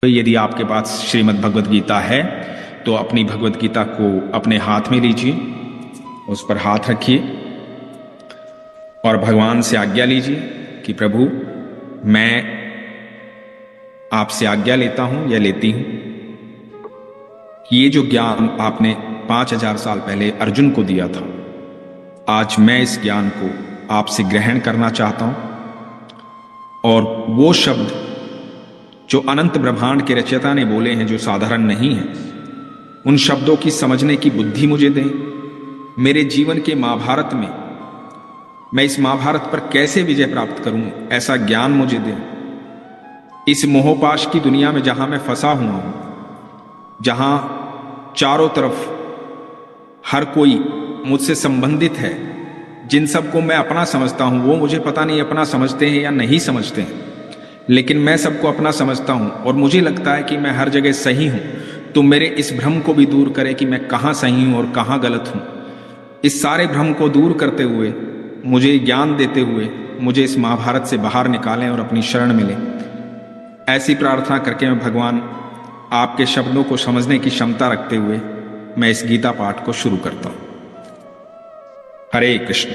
तो यदि आपके पास श्रीमद् भगवद गीता है तो अपनी भगवद गीता को अपने हाथ में लीजिए, उस पर हाथ रखिए और भगवान से आज्ञा लीजिए कि प्रभु मैं आपसे आज्ञा लेता हूं या लेती हूं कि ये जो ज्ञान आपने 5000 साल पहले अर्जुन को दिया था, आज मैं इस ज्ञान को आपसे ग्रहण करना चाहता हूं और वो शब्द जो अनंत ब्रह्मांड के रचयिता ने बोले हैं, जो साधारण नहीं है, उन शब्दों की समझने की बुद्धि मुझे दें। मेरे जीवन के महाभारत में मैं इस महाभारत पर कैसे विजय प्राप्त करूं, ऐसा ज्ञान मुझे दें। इस मोहपाश की दुनिया में जहां मैं फंसा हुआ हूं, जहां चारों तरफ हर कोई मुझसे संबंधित है, जिन सबको मैं अपना समझता हूं, वो मुझे पता नहीं अपना समझते हैं या नहीं समझते हैं, लेकिन मैं सबको अपना समझता हूं और मुझे लगता है कि मैं हर जगह सही हूं। तो मेरे इस भ्रम को भी दूर करे कि मैं कहां सही हूं और कहां गलत हूं। इस सारे भ्रम को दूर करते हुए, मुझे ज्ञान देते हुए, मुझे इस महाभारत से बाहर निकालें और अपनी शरण मिलें। ऐसी प्रार्थना करके मैं भगवान आपके शब्दों को समझने की क्षमता रखते हुए मैं इस गीता पाठ को शुरू करता हूं। हरे कृष्ण।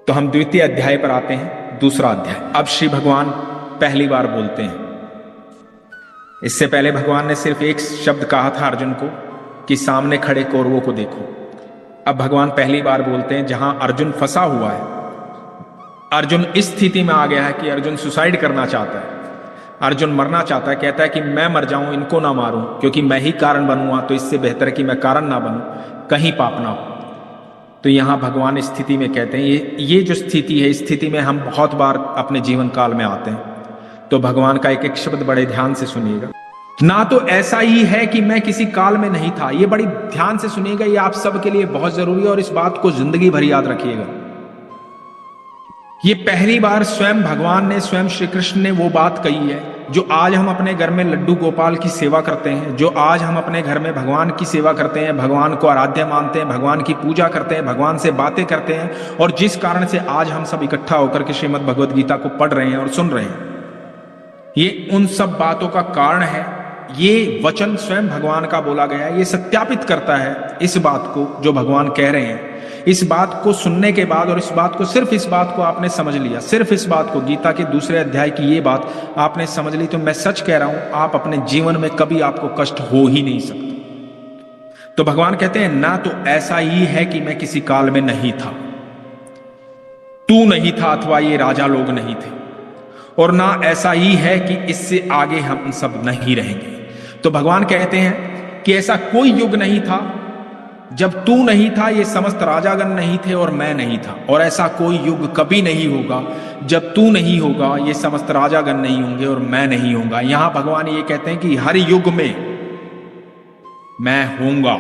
तो हम द्वितीय अध्याय पर आते हैं, दूसरा अध्याय। अब श्री भगवान पहली बार बोलते हैं। इससे पहले भगवान ने सिर्फ एक शब्द कहा था अर्जुन को कि सामने खड़े कौरवों को देखो। अब भगवान पहली बार बोलते हैं जहां अर्जुन फंसा हुआ है। अर्जुन इस स्थिति में आ गया है कि अर्जुन सुसाइड करना चाहता है, अर्जुन मरना चाहता है। कहता है कि मैं मर जाऊं, इनको ना मारूं, क्योंकि मैं ही कारण बनूंगा, तो इससे बेहतर है कि मैं कारण ना बनूं, कहीं पाप ना हो। तो यहां भगवान इस स्थिति में कहते हैं, ये जो स्थिति है, इस स्थिति में हम बहुत बार अपने जीवन काल में आते हैं। तो भगवान का एक एक शब्द बड़े ध्यान से सुनिएगा। ना तो ऐसा ही है कि मैं किसी काल में नहीं था। ये बड़ी ध्यान से सुनिएगा, ये आप सबके लिए बहुत जरूरी है और इस बात को जिंदगी भर याद रखिएगा। ये पहली बार स्वयं भगवान ने, स्वयं श्री कृष्ण ने वो बात कही है जो आज हम अपने घर में लड्डू गोपाल की सेवा करते हैं, जो आज हम अपने घर में भगवान की सेवा करते हैं, भगवान को आराध्य मानते हैं, भगवान की पूजा करते हैं, भगवान से बातें करते हैं, और जिस कारण से आज हम सब इकट्ठा होकर के श्रीमद् भगवद गीता को पढ़ रहे हैं और सुन रहे हैं। ये उन सब बातों का कारण है। ये वचन स्वयं भगवान का बोला गया है। ये सत्यापित करता है इस बात को जो भगवान कह रहे हैं। इस बात को सुनने के बाद, और इस बात को, सिर्फ इस बात को आपने समझ लिया, सिर्फ इस बात को, गीता के दूसरे अध्याय की ये बात आपने समझ ली, तो मैं सच कह रहा हूं, आप अपने जीवन में कभी आपको कष्ट हो ही नहीं सकता। तो भगवान कहते हैं, ना तो ऐसा ही है कि मैं किसी काल में नहीं था, तू नहीं था, अथवा ये राजा लोग नहीं थे, और ना ऐसा ही है कि इससे आगे हम सब नहीं रहेंगे। तो भगवान कहते हैं कि ऐसा कोई युग नहीं था जब तू नहीं था, ये समस्त राजागण नहीं थे और मैं नहीं था, और ऐसा कोई युग कभी नहीं होगा जब तू नहीं होगा, ये समस्त राजागण नहीं होंगे और मैं नहीं होगा। यहां भगवान ये कहते हैं कि हर युग में मैं होऊंगा,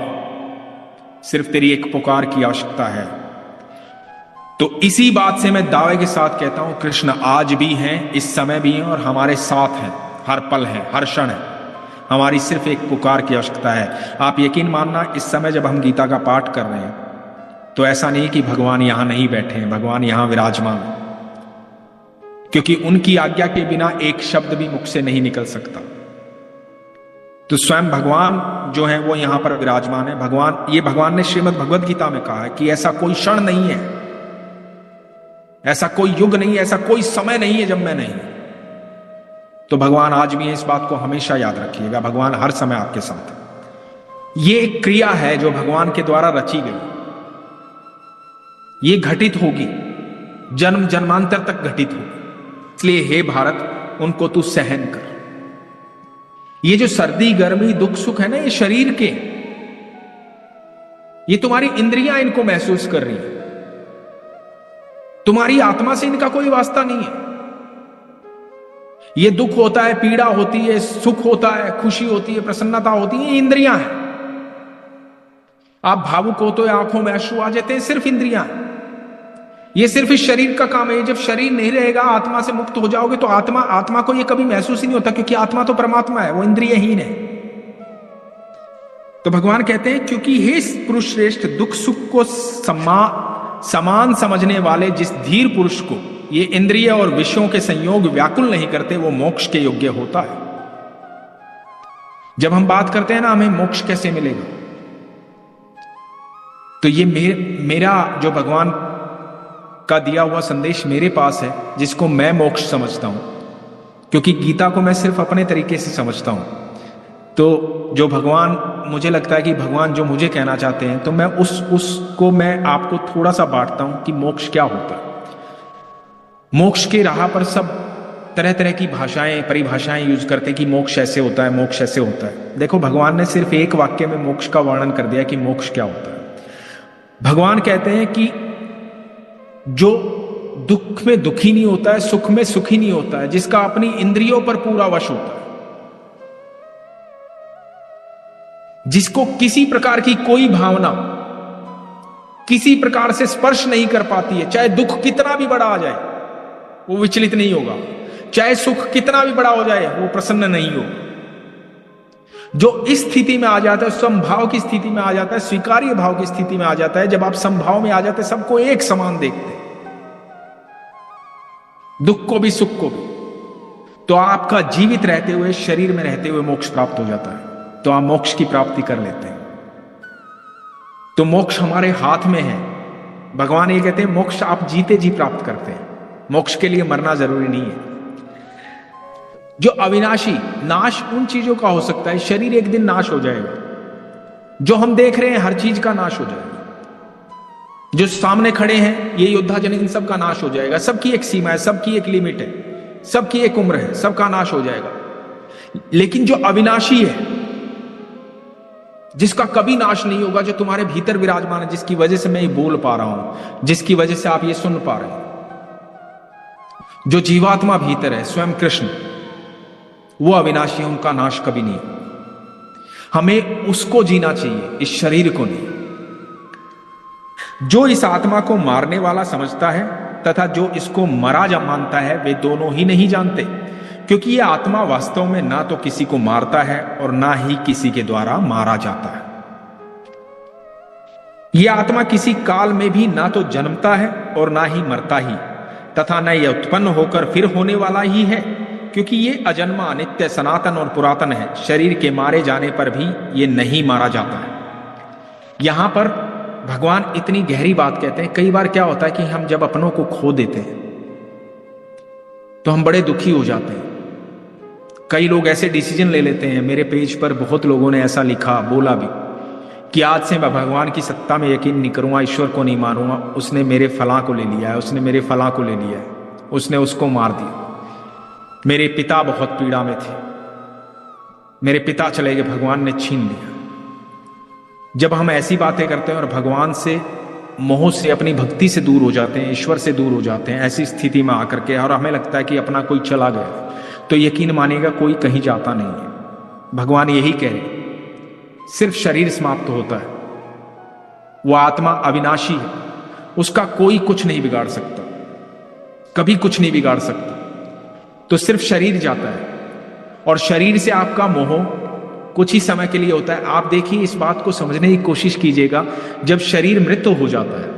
सिर्फ तेरी एक पुकार की आवश्यकता है। तो इसी बात से मैं दावे के साथ कहता हूं, कृष्ण आज भी हैं, इस समय भी हैं और हमारे साथ हैं, हर पल हैं, हर क्षण है। हमारी सिर्फ एक पुकार की आवश्यकता है। आप यकीन मानना, इस समय जब हम गीता का पाठ कर रहे हैं, तो ऐसा नहीं कि भगवान यहां नहीं बैठे हैं, भगवान यहां विराजमान है, क्योंकि उनकी आज्ञा के बिना एक शब्द भी मुख से नहीं निकल सकता। तो स्वयं भगवान जो है वो यहां पर विराजमान है। भगवान ने श्रीमद् भगवद गीता में कहा है कि ऐसा कोई क्षण नहीं है, ऐसा कोई युग नहीं है, ऐसा कोई समय नहीं है जब मैं नहीं। तो भगवान आज भी है, इस बात को हमेशा याद रखिएगा। भगवान हर समय आपके साथ है। ये एक क्रिया है जो भगवान के द्वारा रची गई, ये घटित होगी, जन्म जन्मांतर तक घटित होगी। इसलिए हे भारत, उनको तू सहन कर। ये जो सर्दी गर्मी दुख सुख है ना, ये शरीर के, ये तुम्हारी इंद्रियां इनको महसूस कर रही है, तुम्हारी आत्मा से इनका कोई वास्ता नहीं है। ये दुख होता है, पीड़ा होती है, सुख होता है, खुशी होती है, प्रसन्नता होती है, ये इंद्रियां हैं। आप भावुक हो तो आंखों में अश्रु आ जाते हैं, सिर्फ इंद्रियां हैं। ये सिर्फ इस शरीर का काम है। जब शरीर नहीं रहेगा, आत्मा से मुक्त हो जाओगे, तो आत्मा को ये कभी महसूस ही नहीं होता, क्योंकि आत्मा तो परमात्मा है, वो इंद्रियहीन है। तो भगवान कहते हैं, क्योंकि हे पुरुष श्रेष्ठ, दुख सुख को समान समझने वाले जिस धीर पुरुष को ये इंद्रिय और विषयों के संयोग व्याकुल नहीं करते, वो मोक्ष के योग्य होता है। जब हम बात करते हैं ना हमें मोक्ष कैसे मिलेगा, तो ये मेरा जो भगवान का दिया हुआ संदेश मेरे पास है, जिसको मैं मोक्ष समझता हूं, क्योंकि गीता को मैं सिर्फ अपने तरीके से समझता हूं। तो जो भगवान, मुझे लगता है कि भगवान जो मुझे कहना चाहते हैं, तो मैं उसको मैं आपको थोड़ा सा बांटता हूं कि मोक्ष क्या होता है। मोक्ष की राह पर सब तरह तरह की भाषाएं, परिभाषाएं यूज करते हैं कि मोक्ष ऐसे होता है, मोक्ष ऐसे होता है। देखो, भगवान ने सिर्फ एक वाक्य में मोक्ष का वर्णन कर दिया कि मोक्ष क्या होता है। भगवान कहते हैं कि जो दुख में दुखी नहीं होता है, सुख में सुखी नहीं होता है, जिसका अपनी इंद्रियों पर पूरा वश होता है, जिसको किसी प्रकार की कोई भावना किसी प्रकार से स्पर्श नहीं कर पाती है, चाहे दुख कितना भी बड़ा आ जाए वो विचलित नहीं होगा, चाहे सुख कितना भी बड़ा हो जाए वो प्रसन्न नहीं होगा। जो इस स्थिति में आ जाता है, समभाव की स्थिति में आ जाता है, स्वीकार्य भाव की स्थिति में आ जाता है, जब आप समभाव में आ जाते हैं, सबको एक समान देखते हैं, दुख को भी सुख को भी, तो आपका जीवित रहते हुए, शरीर में रहते हुए मोक्ष प्राप्त हो जाता है। तो आप मोक्ष की प्राप्ति कर लेते हैं। तो मोक्ष हमारे हाथ में है। भगवान ये कहते हैं मोक्ष आप जीते जी प्राप्त करते हैं, मोक्ष के लिए मरना जरूरी नहीं है। जो अविनाशी, नाश उन चीजों का हो सकता है, शरीर एक दिन नाश हो जाएगा, जो हम देख रहे हैं हर चीज का नाश हो जाएगा, जो सामने खड़े हैं ये योद्धा जन, इन सब का नाश हो जाएगा। सबकी एक सीमा है, सबकी एक लिमिट है, सबकी एक उम्र है, सबका नाश हो जाएगा। लेकिन जो अविनाशी है, जिसका कभी नाश नहीं होगा, जो तुम्हारे भीतर विराजमान है, जिसकी वजह से मैं ये बोल पा रहा हूं, जिसकी वजह से आप ये सुन पा रहे हैं, जो जीवात्मा भीतर है, स्वयं कृष्ण, वो अविनाशी है, उनका नाश कभी नहीं। हमें उसको जीना चाहिए, इस शरीर को नहीं। जो इस आत्मा को मारने वाला समझता है तथा जो इसको मरा जा मानता है, वे दोनों ही नहीं जानते, क्योंकि यह आत्मा वास्तव में ना तो किसी को मारता है और ना ही किसी के द्वारा मारा जाता है। यह आत्मा किसी काल में भी ना तो जन्मता है और ना ही मरता ही, तथा न यह उत्पन्न होकर फिर होने वाला ही है, क्योंकि ये अजन्मा, नित्य, सनातन और पुरातन है। शरीर के मारे जाने पर भी ये नहीं मारा जाता है। यहां पर भगवान इतनी गहरी बात कहते हैं। कई बार क्या होता है कि हम जब अपनों को खो देते हैं तो हम बड़े दुखी हो जाते हैं। कई लोग ऐसे डिसीजन ले लेते हैं, मेरे पेज पर बहुत लोगों ने ऐसा लिखा, बोला भी, कि आज से मैं भगवान की सत्ता में यकीन नहीं करूंगा, ईश्वर को नहीं मानूंगा, उसने मेरे फलां को ले लिया है, उसने मेरे फलां को ले लिया है, उसने उसको मार दिया। मेरे पिता बहुत पीड़ा में थे, मेरे पिता चले गए, भगवान ने छीन लिया। जब हम ऐसी बातें करते हैं और भगवान से, मोह से, अपनी भक्ति से दूर हो जाते हैं, ईश्वर से दूर हो जाते हैं, ऐसी स्थिति में आकर के, और हमें लगता है कि अपना कोई चला गया, तो यकीन मानिएगा कोई कहीं जाता नहीं है। भगवान यही कह रहे, सिर्फ शरीर समाप्त होता है, वो आत्मा अविनाशी है, उसका कोई कुछ नहीं बिगाड़ सकता, कभी कुछ नहीं बिगाड़ सकता। तो सिर्फ शरीर जाता है, और शरीर से आपका मोह कुछ ही समय के लिए होता है। आप देखिए, इस बात को समझने की कोशिश कीजिएगा, जब शरीर मृत हो जाता है,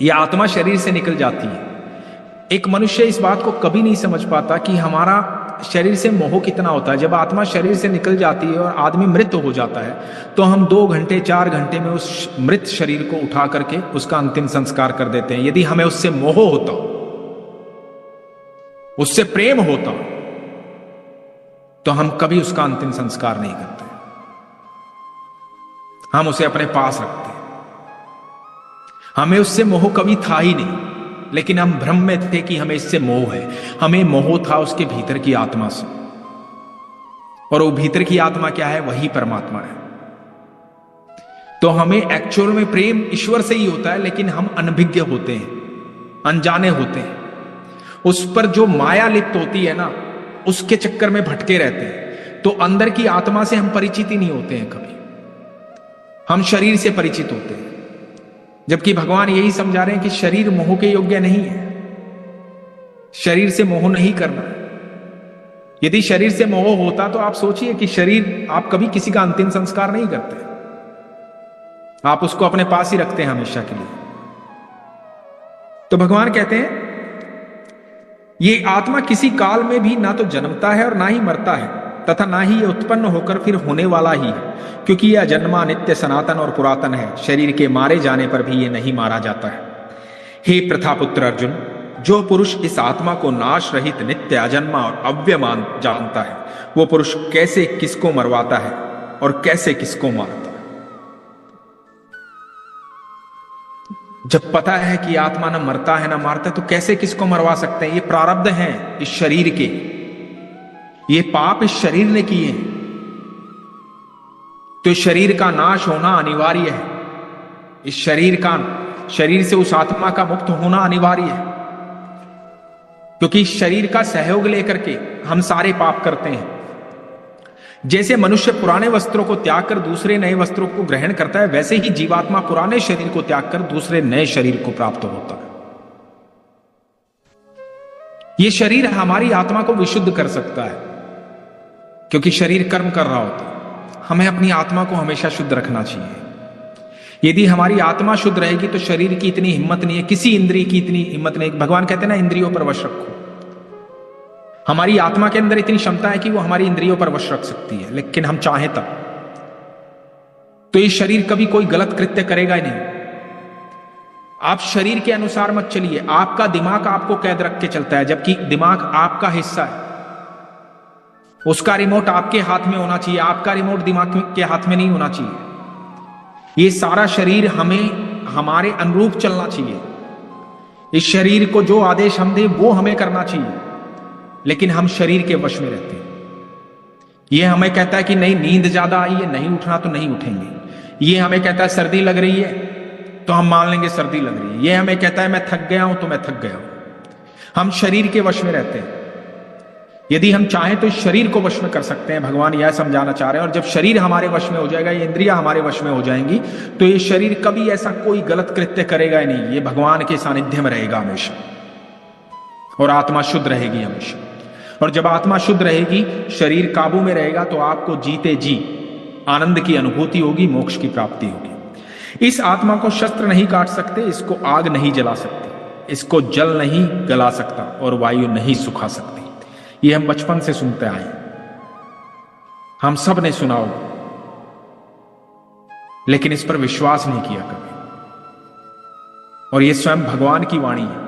यह आत्मा शरीर से निकल जाती है, एक मनुष्य इस बात को कभी नहीं समझ पाता कि हमारा शरीर से मोह कितना होता है। जब आत्मा शरीर से निकल जाती है और आदमी मृत हो जाता है, तो हम 2 घंटे 4 घंटे में उस मृत शरीर को उठा करके उसका अंतिम संस्कार कर देते हैं। यदि हमें उससे मोह होता, उससे प्रेम होता, तो हम कभी उसका अंतिम संस्कार नहीं करते, हम उसे अपने पास रखते। हमें उससे मोह कभी था ही नहीं, लेकिन हम भ्रम में थे कि हमें इससे मोह है। हमें मोह था उसके भीतर की आत्मा से, और वो भीतर की आत्मा क्या है? वही परमात्मा है। तो हमें एक्चुअल में प्रेम ईश्वर से ही होता है, लेकिन हम अनभिज्ञ होते हैं, अनजाने होते हैं। उस पर जो माया लिप्त होती है ना, उसके चक्कर में भटके रहते हैं। तो अंदर की आत्मा से हम परिचित ही नहीं होते हैं कभी, हम शरीर से परिचित होते हैं। जबकि भगवान यही समझा रहे हैं कि शरीर मोह के योग्य नहीं है, शरीर से मोह नहीं करना। यदि शरीर से मोह होता तो आप सोचिए कि शरीर, आप कभी किसी का अंतिम संस्कार नहीं करते, आप उसको अपने पास ही रखते हैं हमेशा के लिए। तो भगवान कहते हैं ये आत्मा किसी काल में भी ना तो जन्मता है और ना ही मरता है, तथा ना ही ये उत्पन्न होकर फिर होने वाला ही है, क्योंकि यह अजन्मा, नित्य, सनातन और पुरातन है। शरीर के मारे जाने पर भी ये नहीं मारा जाता है। हे प्रथापुत्र अर्जुन, जो पुरुष इस आत्मा को नाश रहित, नित्य, अजन्मा और अव्यमान जानता है, वो पुरुष कैसे किसको मरवाता है और कैसे किसको मारता है। जब पता है कि आत्मा न मरता है न मारता है, तो कैसे किसको मरवा सकते हैं? ये प्रारब्ध हैं इस शरीर के, ये पाप इस शरीर ने किए हैं, तो इस शरीर का नाश होना अनिवार्य है। इस शरीर से उस आत्मा का मुक्त होना अनिवार्य है, क्योंकि इस शरीर का सहयोग लेकर के हम सारे पाप करते हैं। जैसे मनुष्य पुराने वस्त्रों को त्याग कर दूसरे नए वस्त्रों को ग्रहण करता है, वैसे ही जीवात्मा पुराने शरीर को त्याग कर दूसरे नए शरीर को प्राप्त होता है। यह शरीर हमारी आत्मा को विशुद्ध कर सकता है, क्योंकि शरीर कर्म कर रहा होता है। हमें अपनी आत्मा को हमेशा शुद्ध रखना चाहिए। यदि हमारी आत्मा शुद्ध रहेगी तो शरीर की इतनी हिम्मत नहीं है, किसी इंद्रिय की इतनी हिम्मत नहीं। भगवान कहते हैं ना, इंद्रियों पर वश रखो। हमारी आत्मा के अंदर इतनी क्षमता है कि वो हमारी इंद्रियों पर वश रख सकती है, लेकिन हम चाहें तब। तो ये शरीर कभी कोई गलत कृत्य करेगा ही नहीं। आप शरीर के अनुसार मत चलिए। आपका दिमाग आपको कैद रख के चलता है, जबकि दिमाग आपका हिस्सा है। उसका रिमोट आपके हाथ में होना चाहिए, आपका रिमोट दिमाग के हाथ में नहीं होना चाहिए। ये सारा शरीर हमें हमारे अनुरूप चलना चाहिए। इस शरीर को जो आदेश हम दें वो हमें करना चाहिए, लेकिन हम शरीर के वश में रहते हैं। ये हमें कहता है कि नहीं, नींद ज्यादा आई है, नहीं उठना तो नहीं उठेंगे। ये हमें कहता है सर्दी लग रही है, तो हम मान लेंगे सर्दी लग रही है। ये हमें कहता है मैं थक गया हूं, तो मैं थक गया हूं। हम शरीर के वश में रहते हैं। यदि हम चाहें तो इस शरीर को वश में कर सकते हैं। भगवान यह समझाना चाह रहे हैं। और जब शरीर हमारे वश में हो जाएगा, ये इंद्रियां हमारे वश में हो जाएंगी, तो ये शरीर कभी ऐसा कोई गलत कृत्य करेगा ही नहीं। ये भगवान के सानिध्य में रहेगा हमेशा, और आत्मा शुद्ध रहेगी हमेशा। और जब आत्मा शुद्ध रहेगी, शरीर काबू में रहेगा, तो आपको जीते जी आनंद की अनुभूति होगी, मोक्ष की प्राप्ति होगी। इस आत्मा को शस्त्र नहीं काट सकते, इसको आग नहीं जला सकती, इसको जल नहीं गला सकता और वायु नहीं सुखा सकती। ये हम बचपन से सुनते आए, हम सब ने सुना होगा, लेकिन इस पर विश्वास नहीं किया कभी। और ये स्वयं भगवान की वाणी है।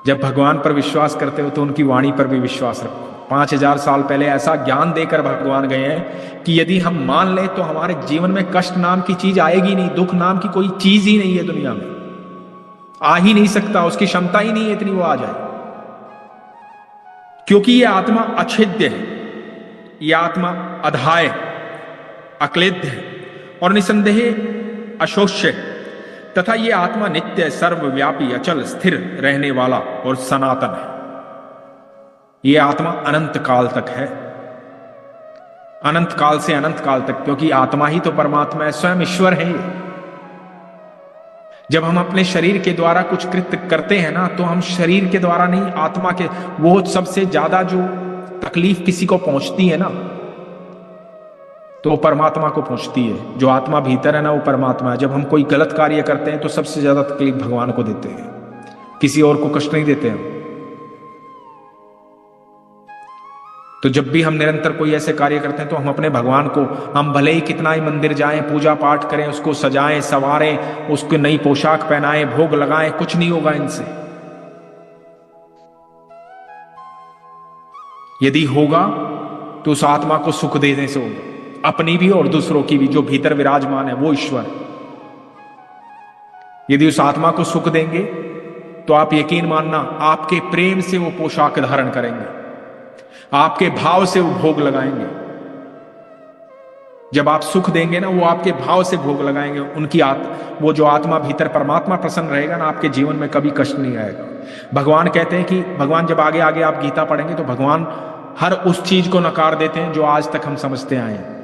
जब भगवान पर विश्वास करते हो तो उनकी वाणी पर भी विश्वास रखो। 5000 साल पहले ऐसा ज्ञान देकर भगवान गए हैं कि यदि हम मान लें तो हमारे जीवन में कष्ट नाम की चीज आएगी नहीं। दुख नाम की कोई चीज ही नहीं है दुनिया में, आ ही नहीं सकता, उसकी क्षमता ही नहीं है इतनी वो आ जाए, क्योंकि ये आत्मा अछेद्य है, ये आत्मा अधाय, अक्लेद्य है और निसंदेह अशोष्य, तथा ये आत्मा नित्य, सर्वव्यापी, अचल, स्थिर रहने वाला और सनातन है। ये आत्मा अनंत काल तक है, अनंत काल से अनंत काल तक, क्योंकि आत्मा ही तो परमात्मा है, स्वयं ईश्वर है ये। जब हम अपने शरीर के द्वारा कुछ कृत्य करते हैं ना, तो हम शरीर के द्वारा नहीं, आत्मा के, वो सबसे ज्यादा जो तकलीफ किसी को पहुंचती है ना, तो वो परमात्मा को पहुंचती है। जो आत्मा भीतर है ना, वो परमात्मा है। जब हम कोई गलत कार्य करते हैं तो सबसे ज्यादा तकलीफ भगवान को देते हैं, किसी और को कष्ट नहीं देते हैं। तो जब भी हम निरंतर कोई ऐसे कार्य करते हैं तो हम अपने भगवान को, हम भले ही कितना ही मंदिर जाएं, पूजा पाठ करें, उसको सजाएं, संवारें, उसको नई पोशाक पहनाएं, भोग लगाएं, कुछ नहीं होगा इनसे। यदि होगा तो उस आत्मा को सुख देने से होगा, अपनी भी और दूसरों की भी। जो भीतर विराजमान है वो ईश्वर। यदि उस आत्मा को सुख देंगे तो आप यकीन मानना, आपके प्रेम से वो पोशाक धारण करेंगे, आपके भाव से वो भोग लगाएंगे। जब आप सुख देंगे ना, वो आपके भाव से भोग लगाएंगे। उनकी वो जो आत्मा भीतर परमात्मा प्रसन्न रहेगा ना, आपके जीवन में कभी कष्ट नहीं आएगा। भगवान कहते हैं कि भगवान, जब आगे आगे आप गीता पढ़ेंगे तो भगवान हर उस चीज को नकार देते हैं जो आज तक हम समझते आए हैं।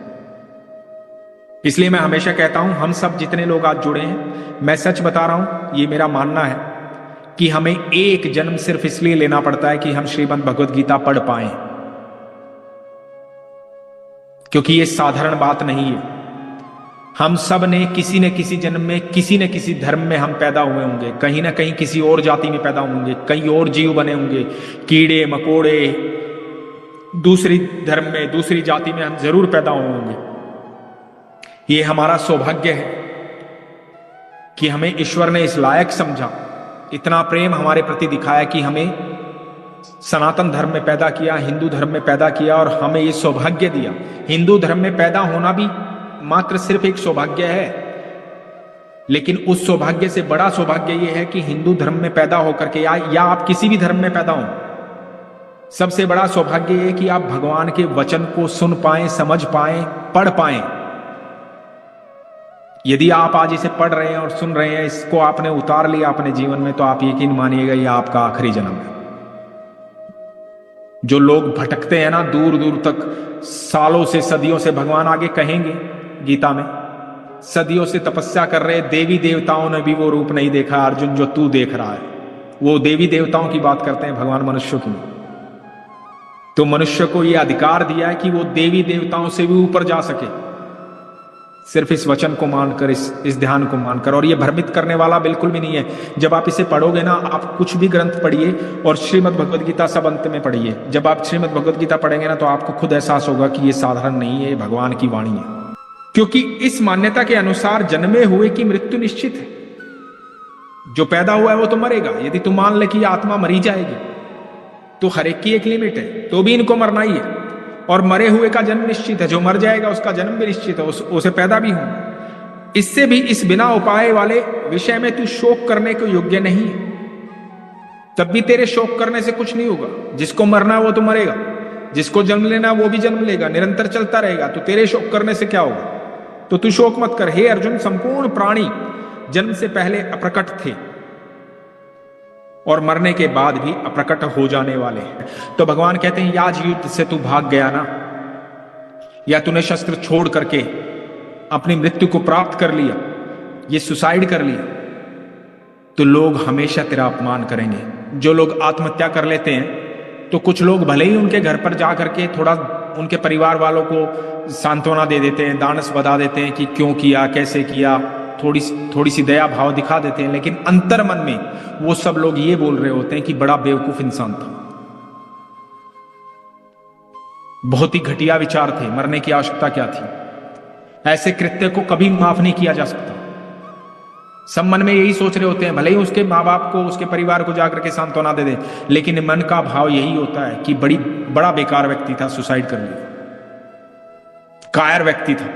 इसलिए मैं हमेशा कहता हूं, हम सब जितने लोग आज जुड़े हैं, मैं सच बता रहा हूं, ये मेरा मानना है कि हमें एक जन्म सिर्फ इसलिए लेना पड़ता है कि हम श्रीमद् भगवद गीता पढ़ पाएं, क्योंकि ये साधारण बात नहीं है। हम सब ने किसी जन्म में किसी न किसी धर्म में हम पैदा हुए होंगे, कहीं ना कहीं किसी और जाति में पैदा होंगे, कई और जीव बने होंगे, कीड़े मकोड़े, दूसरी धर्म में दूसरी जाति में हम जरूर पैदा हुए होंगे। ये हमारा सौभाग्य है कि हमें ईश्वर ने इस लायक समझा, इतना प्रेम हमारे प्रति दिखाया कि हमें सनातन धर्म में पैदा किया, हिंदू धर्म में पैदा किया और हमें ये सौभाग्य दिया। हिंदू धर्म में पैदा होना भी मात्र सिर्फ एक सौभाग्य है, लेकिन उस सौभाग्य से बड़ा सौभाग्य यह है कि हिंदू धर्म में पैदा होकर के या आप किसी भी धर्म में पैदा हो, सबसे बड़ा सौभाग्य यह है कि आप भगवान के वचन को सुन पाएं, समझ पाएं, पढ़ पाएं। यदि आप आज इसे पढ़ रहे हैं और सुन रहे हैं, इसको आपने उतार लिया अपने जीवन में, तो आप यकीन मानिएगा यह आपका आखिरी जन्म है। जो लोग भटकते हैं ना दूर दूर तक, सालों से सदियों से, भगवान आगे कहेंगे गीता में, सदियों से तपस्या कर रहे देवी देवताओं ने भी वो रूप नहीं देखा अर्जुन जो तू देख रहा है। वो देवी देवताओं की बात करते हैं, भगवान मनुष्यों की। तो मनुष्य को यह अधिकार दिया है कि वो देवी देवताओं से भी ऊपर जा सके, सिर्फ इस वचन को मानकर, इस ध्यान को मानकर। और ये भ्रमित करने वाला बिल्कुल भी नहीं है। जब आप इसे पढ़ोगे ना, आप कुछ भी ग्रंथ पढ़िए और श्रीमद् भगवद गीता सब अंत में पढ़िए। जब आप श्रीमद् भगवद गीता पढ़ेंगे ना, तो आपको खुद एहसास होगा कि ये साधारण नहीं है, ये भगवान की वाणी है। क्योंकि इस मान्यता के अनुसार जन्मे हुए की मृत्यु निश्चित है। जो पैदा हुआ है वो तो मरेगा। यदि तुम मान ले कि आत्मा मरी जाएगी, तो हर एक की एक लिमिट है, तो भी इनको मरना ही है। और मरे हुए का जन्म निश्चित है, जो मर जाएगा उसका जन्म भी निश्चित है, उसे पैदा भी होगा। इससे भी इस बिना उपाय वाले विषय में तू शोक करने को योग्य नहीं है। तब भी तेरे शोक करने से कुछ नहीं होगा। जिसको मरना वो तो मरेगा, जिसको जन्म लेना वो भी जन्म लेगा, निरंतर चलता रहेगा। तो तेरे शोक करने से क्या होगा? तो तू शोक मत कर। हे अर्जुन, संपूर्ण प्राणी जन्म से पहले अप्रकट थे और मरने के बाद भी अप्रकट हो जाने वाले हैं। तो भगवान कहते हैं, आज युद्ध से तू भाग गया ना, या तूने शस्त्र छोड़ करके अपनी मृत्यु को प्राप्त कर लिया, ये सुसाइड कर लिया, तो लोग हमेशा तेरा अपमान करेंगे। जो लोग आत्महत्या कर लेते हैं, तो कुछ लोग भले ही उनके घर पर जा करके थोड़ा उनके परिवार वालों को सांत्वना दे देते हैं, दानस बता देते हैं कि क्यों किया, कैसे किया, थोड़ी सी दया भाव दिखा देते हैं, लेकिन अंतर मन में वो सब लोग ये बोल रहे होते हैं कि बड़ा बेवकूफ इंसान था, बहुत ही घटिया विचार थे, मरने की आवश्यकता क्या थी। ऐसे कृत्य को कभी माफ नहीं किया जा सकता। सब मन में यही सोच रहे होते हैं, भले ही उसके माँ बाप को, उसके परिवार को जाकर के सांत्वना दे दे, लेकिन मन का भाव यही होता है कि बड़ा बेकार व्यक्ति था, सुसाइड कर लिया, कायर व्यक्ति था,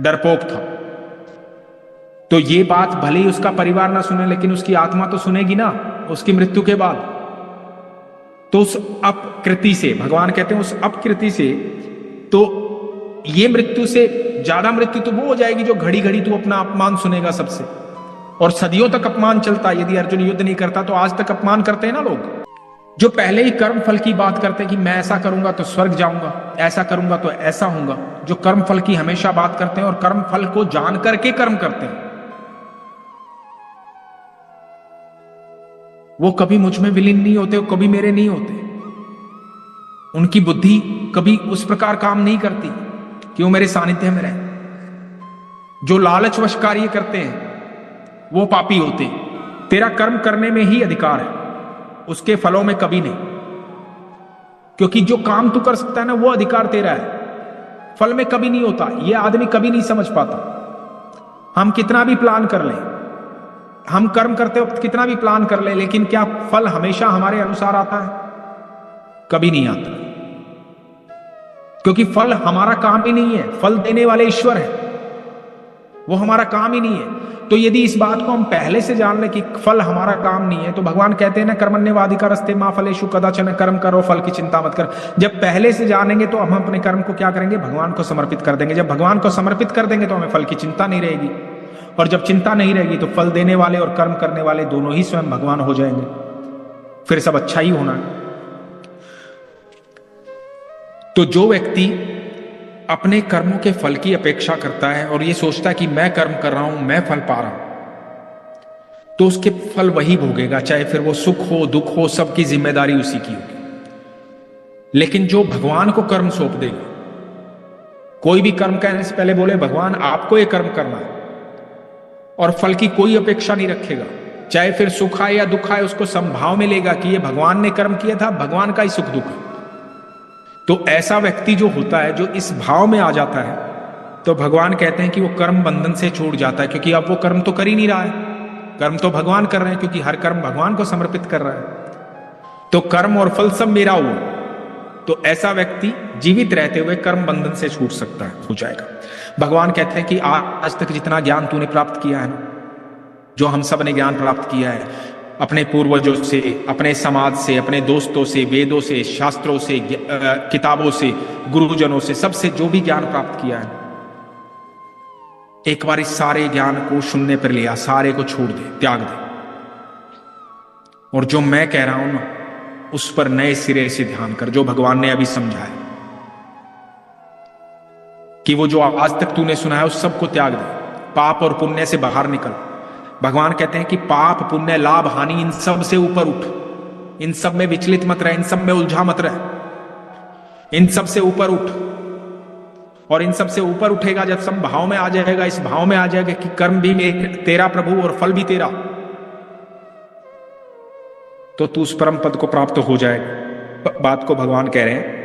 डरपोक था। तो ये बात भले ही उसका परिवार ना सुने, लेकिन उसकी आत्मा तो सुनेगी ना उसकी मृत्यु के बाद। तो उस अपकृति से, भगवान कहते हैं उस अपकृति से, तो ये मृत्यु से ज्यादा मृत्यु तो वो हो जाएगी जो घड़ी घड़ी तू अपना अपमान सुनेगा सबसे, और सदियों तक अपमान चलता। यदि अर्जुन युद्ध नहीं करता तो आज तक अपमान करते हैं ना लोग, जो पहले ही कर्म फल की बात करते हैं कि मैं ऐसा करूंगा तो स्वर्ग जाऊंगा, ऐसा करूंगा तो ऐसा होऊंगा, जो कर्म फल की हमेशा बात करते हैं और कर्म फल को जान करके कर्म करते हैं, वो कभी मुझ में विलीन नहीं होते, वो कभी मेरे नहीं होते। उनकी बुद्धि कभी उस प्रकार काम नहीं करती कि वो मेरे सानिध्य में रहे। जो लालचवश कार्य करते हैं वो पापी होते। तेरा कर्म करने में ही अधिकार है, उसके फलों में कभी नहीं, क्योंकि जो काम तू कर सकता है ना वो अधिकार तेरा है, फल में कभी नहीं होता। ये आदमी कभी नहीं समझ पाता। हम कितना भी प्लान कर लें, हम कर्म करते वक्त कितना भी प्लान कर ले, लेकिन क्या फल हमेशा हमारे अनुसार आता है? कभी नहीं आता, क्योंकि फल हमारा काम ही नहीं है। फल देने वाले ईश्वर है, वो हमारा काम ही नहीं है। तो यदि इस बात को हम पहले से जान लें कि फल हमारा काम नहीं है, तो भगवान कहते हैं ना, कर्मण्येवाधिकारस्ते मा फलेषु कदाचन, कर्म करो फल की चिंता मत कर। जब पहले से जानेंगे तो हम अपने कर्म को क्या करेंगे? भगवान को समर्पित कर देंगे। जब भगवान को समर्पित कर देंगे तो हमें फल की चिंता नहीं रहेगी, और जब चिंता नहीं रहेगी तो फल देने वाले और कर्म करने वाले दोनों ही स्वयं भगवान हो जाएंगे। फिर सब अच्छा ही होना है। तो जो व्यक्ति अपने कर्मों के फल की अपेक्षा करता है और ये सोचता है कि मैं कर्म कर रहा हूं, मैं फल पा रहा हूं, तो उसके फल वही भोगेगा, चाहे फिर वो सुख हो दुख हो, सबकी जिम्मेदारी उसी की होगी। लेकिन जो भगवान को कर्म सौंप देगा, कोई भी कर्म करने से पहले बोले भगवान आपको ये कर्म करना है, और फल की कोई अपेक्षा नहीं रखेगा, चाहे फिर सुख आए या दुख आए उसको संभाव में लेगा कि ये भगवान ने कर्म किया था, भगवान का ही सुख दुख है। तो ऐसा व्यक्ति जो होता है, जो इस भाव में आ जाता है, तो भगवान कहते हैं कि वो कर्म बंधन से छूट जाता है, क्योंकि अब वो कर्म तो कर ही नहीं रहा है, कर्म तो भगवान कर रहे हैं, क्योंकि हर कर्म भगवान को समर्पित कर रहा है। तो कर्म और फल सब मेरा हुआ। तो ऐसा व्यक्ति जीवित रहते हुए कर्म बंधन से छूट सकता है, हो जाएगा। भगवान कहते हैं कि आज तक जितना ज्ञान तूने प्राप्त किया है ना, जो हम सब ने ज्ञान प्राप्त किया है अपने पूर्वजों से, अपने समाज से, अपने दोस्तों से, वेदों से, शास्त्रों से, किताबों से, गुरुजनों से, सबसे जो भी ज्ञान प्राप्त किया है, एक बार इस सारे ज्ञान को शून्य पर लिया, सारे को छोड़ दे, त्याग दे, और जो मैं कह रहा हूं ना उस पर नए सिरे से ध्यान कर, जो भगवान ने अभी समझाया कि वो जो आज तक तूने सुना है उस सब को त्याग दे, पाप और पुण्य से बाहर निकल। भगवान कहते हैं कि पाप पुण्य लाभ हानि इन सब से ऊपर उठ, इन सब में विचलित मत रह, इन सब में उलझा मत रह, इन सब से ऊपर उठ। और इन सब से ऊपर उठेगा जब सब भाव में आ जाएगा, इस भाव में आ जाएगा कि कर्म भी तेरा प्रभु और फल भी तेरा, तो तू उस परम पद को प्राप्त हो जाएगा। बात को भगवान कह रहे हैं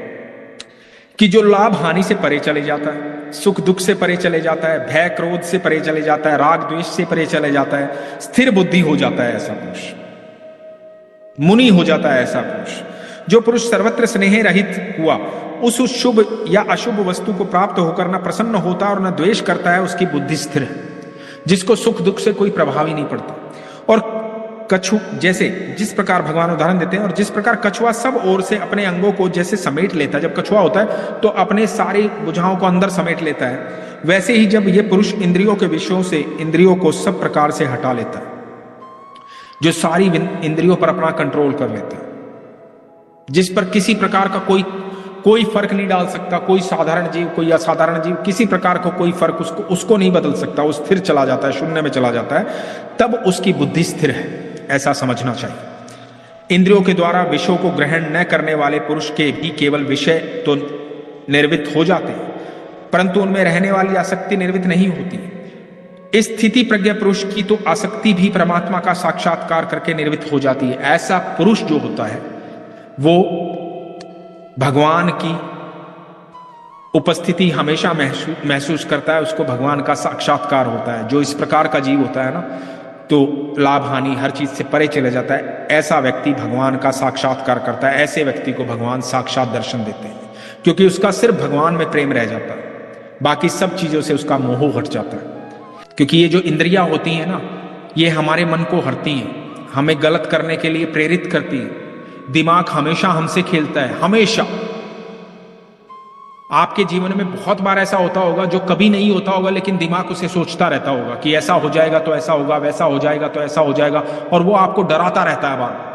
कि जो लाभ हानि से परे चले जाता है, सुख दुख से परे चले जाता है, भय क्रोध से परे चले जाता है, राग द्वेष से परे चले जाता है, स्थिर बुद्धि हो जाता है ऐसा पुरुष, मुनि हो जाता है ऐसा पुरुष। जो पुरुष सर्वत्र स्नेह रहित हुआ, उस शुभ या अशुभ वस्तु को प्राप्त होकर न प्रसन्न होता और न द्वेष करता है, उसकी बुद्धि स्थिर है, जिसको सुख दुख से कोई प्रभाव ही नहीं पड़ता। और कछु जैसे, जिस प्रकार भगवान उदाहरण देते हैं, और जिस प्रकार कछुआ सब ओर से अपने अंगों को जैसे समेट लेता है, जब कछुआ होता है तो अपने सारी भुजाओं को अंदर समेट लेता है, वैसे ही जब ये पुरुष इंद्रियों के विषयों से इंद्रियों को सब प्रकार से हटा लेता है, जो सारी इंद्रियों पर अपना कंट्रोल कर लेता है, जिस पर किसी प्रकार का कोई फर्क नहीं डाल सकता, कोई साधारण जीव कोई असाधारण जीव, किसी प्रकार का कोई फर्क उसको नहीं बदल सकता, वो स्थिर चला जाता है, शून्य में चला जाता है, तब उसकी बुद्धि स्थिर है, ऐसा समझना चाहिए। इंद्रियों के द्वारा विषयों को ग्रहण न करने वाले पुरुष के भी केवल विषय तो निर्वित हो जाते हैं, परंतु उनमें रहने वाली आसक्ति निर्वित नहीं होती। इस स्थिति प्रज्ञा पुरुष की तो आसक्ति भी परमात्मा का साक्षात्कार करके निर्वित हो जाती है। ऐसा पुरुष जो होता है वो भगवान की उपस्थिति हमेशा महसूस करता है, उसको भगवान का साक्षात्कार होता है। जो इस प्रकार का जीव होता है ना, तो लाभ हानि हर चीज से परे चले जाता है, ऐसा व्यक्ति भगवान का साक्षात्कार करता है। ऐसे व्यक्ति को भगवान साक्षात दर्शन देते हैं, क्योंकि उसका सिर्फ भगवान में प्रेम रह जाता है, बाकी सब चीजों से उसका मोह हट जाता है। क्योंकि ये जो इंद्रियां होती हैं ना, ये हमारे मन को हरती हैं, हमें गलत करने के लिए प्रेरित करती है। दिमाग हमेशा हमसे खेलता है, हमेशा। आपके जीवन में बहुत बार ऐसा होता होगा जो कभी नहीं होता होगा, लेकिन दिमाग उसे सोचता रहता होगा कि ऐसा हो जाएगा तो ऐसा होगा, वैसा हो जाएगा तो ऐसा हो जाएगा, और वो आपको डराता रहता है। बार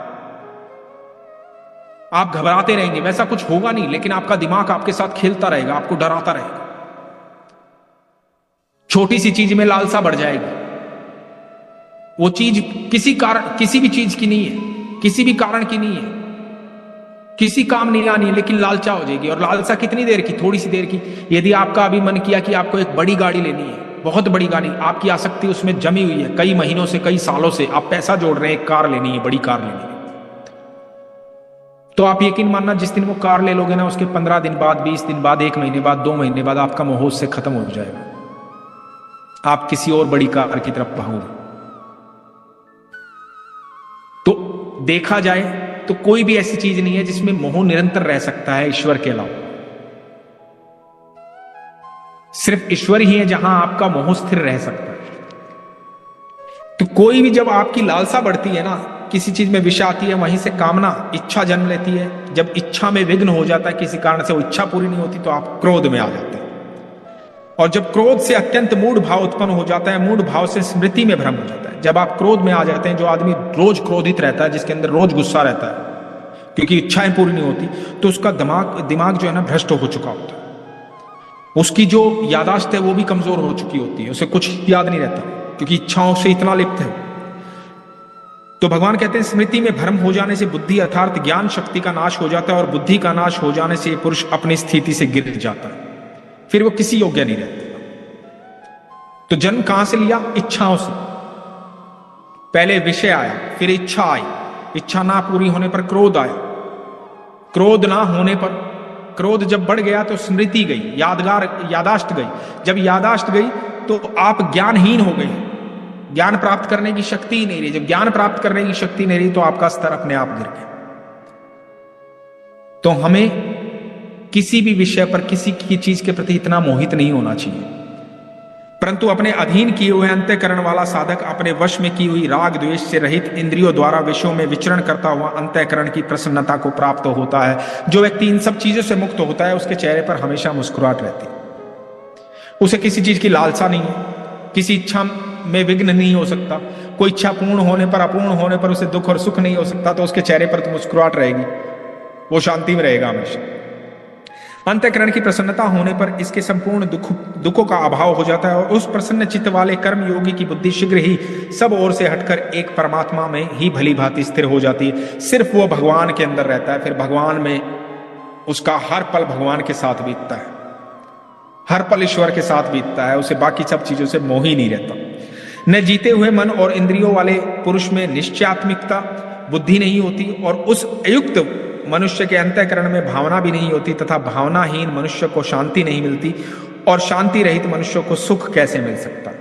आप घबराते रहेंगे, वैसा कुछ होगा नहीं, लेकिन आपका दिमाग आपके साथ खेलता रहेगा, आपको डराता रहेगा। छोटी सी चीज में लालसा बढ़ जाएगी, वो चीज किसी भी चीज की नहीं है, किसी भी कारण की नहीं है, किसी काम नहीं आनी है, लेकिन लालसा हो जाएगी। और लालसा कितनी देर की? थोड़ी सी देर की। यदि आपका अभी मन किया कि आपको एक बड़ी गाड़ी लेनी है, बहुत बड़ी गाड़ी, आपकी आसक्ति उसमें जमी हुई है, कई महीनों से, कई सालों से आप पैसा जोड़ रहे हैं, एक कार लेनी है, बड़ी कार लेनी है, तो आप यकीन मानना जिस दिन वो कार ले लोगे ना, उसके 15 दिन बाद, 20 दिन बाद, 1 महीने बाद, 2 महीने बाद आपका मोह उससे खत्म हो जाएगा, आप किसी और बड़ी कार की तरफ भागोगे। तो देखा जाए तो कोई भी ऐसी चीज नहीं है जिसमें मोह निरंतर रह सकता है ईश्वर के अलावा। सिर्फ ईश्वर ही है जहां आपका मोह स्थिर रह सकता है। तो कोई भी, जब आपकी लालसा बढ़ती है ना, किसी चीज में विषय आती है, वहीं से कामना, इच्छा जन्म लेती है। जब इच्छा में विघ्न हो जाता है, किसी कारण से वो इच्छा पूरी नहीं होती, तो आप क्रोध में आ जाते हैं। और जब क्रोध से अत्यंत मूढ़ भाव उत्पन्न हो जाता है, मूढ़ भाव से स्मृति में भ्रम हो जाता है। जब आप क्रोध में आ जाते हैं, जो आदमी रोज क्रोधित रहता है, जिसके अंदर रोज गुस्सा रहता है क्योंकि इच्छाएं पूरी नहीं होती, तो उसका दिमाग जो है ना, भ्रष्ट हो चुका होता है। उसकी जो यादाश्त है वो भी कमजोर हो चुकी होती है, उसे कुछ याद नहीं रहता क्योंकि इच्छाओं से इतना लिप्त है। तो भगवान कहते हैं स्मृति में भ्रम हो जाने से बुद्धि अर्थात ज्ञान शक्ति का नाश हो जाता है, और बुद्धि का नाश हो जाने से पुरुष अपनी स्थिति से गिर जाता है। फिर वो किसी योग्य नहीं रहते। तो जन्म कहां से लिया? इच्छाओं से। पहले विषय आया, फिर इच्छा आई, इच्छा ना पूरी होने पर क्रोध आया, क्रोध ना होने पर, क्रोध जब बढ़ गया तो स्मृति गई, यादाश्त गई, जब यादाश्त गई तो आप ज्ञानहीन हो गए, ज्ञान प्राप्त करने की शक्ति ही नहीं रही। जब ज्ञान प्राप्त करने की शक्ति नहीं रही तो आपका स्तर अपने आप गिर गया। तो हमें किसी भी विषय पर, किसी की चीज के प्रति इतना मोहित नहीं होना चाहिए, परंतु अपने अधीन किए हुए अंतःकरण वाला साधक अपने वश में की हुई राग द्वेष से रहित इंद्रियों द्वारा विषयों में विचरण करता हुआ अंतःकरण की प्रसन्नता को प्राप्त होता है। जो व्यक्ति इन सब चीजों से मुक्त होता है उसके चेहरे पर हमेशा मुस्कुराहट रहती है। उसे किसी चीज की लालसा नहीं है, किसी इच्छा में विघ्न नहीं हो सकता, कोई इच्छा पूर्ण होने पर, अपूर्ण होने पर उसे दुख और सुख नहीं हो सकता, तो उसके चेहरे पर तो मुस्कुराहट रहेगी, वो शांति में रहेगा हमेशा। अंतःकरण की प्रसन्नता होने पर इसके संपूर्ण दुखों का अभाव हो जाता है और उस प्रसन्न चित्त वाले कर्म योगी की बुद्धि शीघ्र ही सब ओर से हटकर एक परमात्मा में ही भली भांति स्थिर हो जाती है। सिर्फ वो भगवान के अंदर रहता है, फिर भगवान में उसका हर पल भगवान के साथ बीतता है, हर पल ईश्वर के साथ बीतता है, उसे बाकी सब चीजों से मोह ही नहीं रहता। न जीते हुए मन और इंद्रियों वाले पुरुष में निश्चयात्मिकता बुद्धि नहीं होती और उस अयुक्त मनुष्य के अंतःकरण में भावना भी नहीं होती, तथा भावनाहीन मनुष्य को शांति नहीं मिलती, और शांति रहित मनुष्य को सुख कैसे मिल सकता?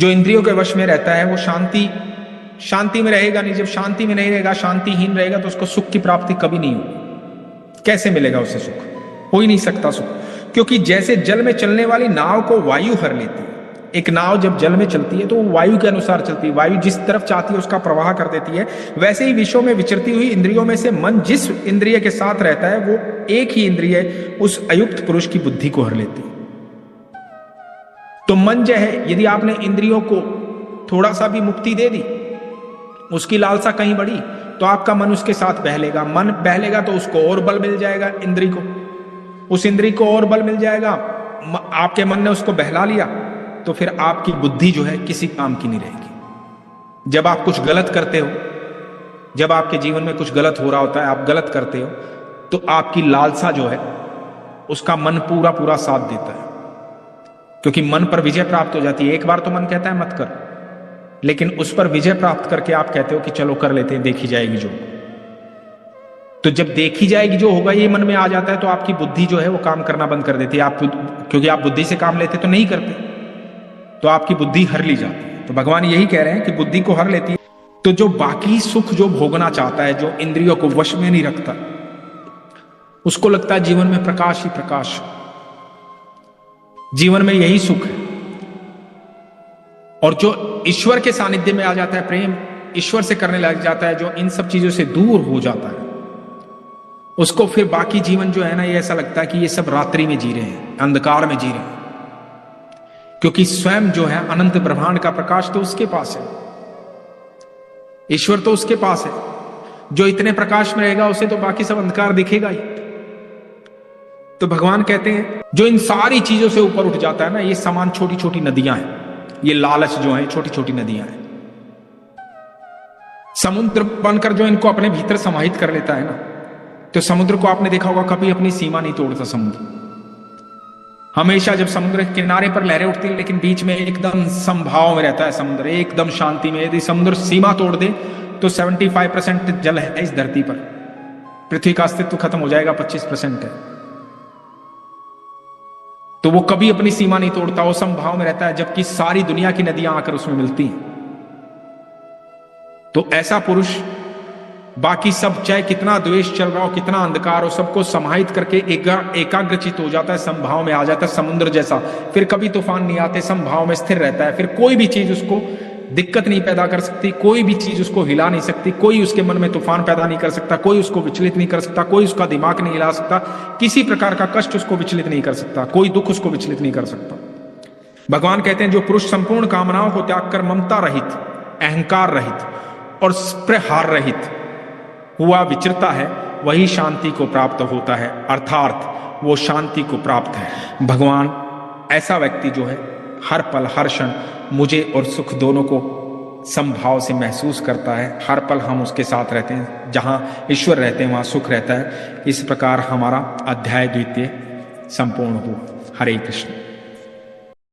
जो इंद्रियों के वश में रहता है वो शांति में रहेगा नहीं। जब शांति में नहीं रहेगा, शांतिहीन रहेगा, तो उसको सुख की प्राप्ति कभी नहीं होगी। कैसे मिलेगा उसे सुख? हो ही नहीं सकता सुख, क्योंकि जैसे जल में चलने वाली नाव को वायु हर लेती है, एक नाव जब जल में चलती है तो वो वायु के अनुसार चलती है, वायु जिस तरफ चाहती है उसका प्रवाह कर देती है, वैसे ही विषयों में विचरती हुई इंद्रियों में से मन जिस इंद्रिय के साथ रहता है वो एक ही इंद्रिय उस अयुक्त पुरुष की बुद्धि को हर लेती है। तो मन जो है, यदि आपने इंद्रियों को थोड़ा सा भी मुक्ति दे दी, उसकी लालसा कहीं बढ़ी, तो आपका मन उसके साथ बहलेगा। मन बहलेगा तो उसको और बल मिल जाएगा, इंद्री को, उस इंद्री को और बल मिल जाएगा। आपके मन ने उसको बहला लिया तो फिर आपकी बुद्धि जो है किसी काम की नहीं रहेगी। जब आप कुछ गलत करते हो, जब आपके जीवन में कुछ गलत हो रहा होता है, आप गलत करते हो, तो आपकी लालसा जो है उसका मन पूरा पूरा साथ देता है, क्योंकि मन पर विजय प्राप्त हो जाती है। एक बार तो मन कहता है मत कर, लेकिन उस पर विजय प्राप्त करके आप कहते हो कि चलो कर लेते हैं, देखी जाएगी जो। तो जब देखी जाएगी जो होगा ये मन में आ जाता है तो आपकी बुद्धि जो है वो काम करना बंद कर देती है। आप, क्योंकि आप बुद्धि से काम लेते तो नहीं करते, तो आपकी बुद्धि हर ली जाती है। तो भगवान यही कह रहे हैं कि बुद्धि को हर लेती है। तो जो बाकी सुख जो भोगना चाहता है, जो इंद्रियों को वश में नहीं रखता, उसको लगता है जीवन में प्रकाश ही प्रकाश, जीवन में यही सुख है। और जो ईश्वर के सानिध्य में आ जाता है, प्रेम ईश्वर से करने लग जाता है, जो इन सब चीजों से दूर हो जाता है, उसको फिर बाकी जीवन जो है ना, ये ऐसा लगता है कि ये सब रात्रि में जी रहे हैं, अंधकार में जी रहे हैं, क्योंकि स्वयं जो है अनंत ब्रह्मांड का प्रकाश तो उसके पास है, ईश्वर तो उसके पास है। जो इतने प्रकाश में रहेगा उसे तो बाकी सब अंधकार दिखेगा ही। तो भगवान कहते हैं जो इन सारी चीजों से ऊपर उठ जाता है ना, ये समान छोटी छोटी नदियां हैं, ये लालच जो है छोटी छोटी नदियां हैं। समुद्र बनकर जो इनको अपने भीतर समाहित कर लेता है ना, तो समुद्र को आपने देखा होगा कभी अपनी सीमा नहीं तोड़ता समुद्र। हमेशा जब समुद्र के किनारे पर लहरें उठती है, लेकिन बीच में एकदम समभाव में रहता है समुद्र, एकदम शांति में। यदि समुद्र सीमा तोड़ दे तो 75% जल है इस धरती पर, पृथ्वी का अस्तित्व खत्म हो जाएगा, 25% है। तो वो कभी अपनी सीमा नहीं तोड़ता, वो समभाव में रहता है, जबकि सारी दुनिया की नदियां आकर उसमें मिलती हैं। तो ऐसा पुरुष बाकी सब, चाहे कितना द्वेष चल रहा हो, कितना अंधकार हो, सबको समाहित करके एकाग्रचित हो जाता है, समभाव में आ जाता है समुद्र जैसा। फिर कभी तूफान नहीं आते, समभाव में स्थिर रहता है। फिर कोई भी चीज उसको दिक्कत नहीं पैदा कर सकती, कोई भी चीज उसको हिला नहीं सकती, कोई उसके मन में तूफान पैदा नहीं कर सकता, कोई उसको विचलित नहीं कर सकता, कोई उसका दिमाग नहीं हिला सकता, किसी प्रकार का कष्ट उसको विचलित नहीं कर सकता, कोई दुख उसको विचलित नहीं कर सकता। भगवान कहते हैं जो पुरुष संपूर्ण कामनाओं को त्याग कर ममता रहित, अहंकार रहित और स्पृहार रहित हुआ विचरता है, वही शांति को प्राप्त होता है, अर्थात वो शांति को प्राप्त है। भगवान ऐसा व्यक्ति जो है हर पल हर क्षण मुझे और सुख दोनों को समभाव से महसूस करता है। हर पल हम उसके साथ रहते हैं, जहां ईश्वर रहते हैं वहां सुख रहता है। इस प्रकार हमारा अध्याय द्वितीय संपूर्ण हुआ। हरे कृष्ण।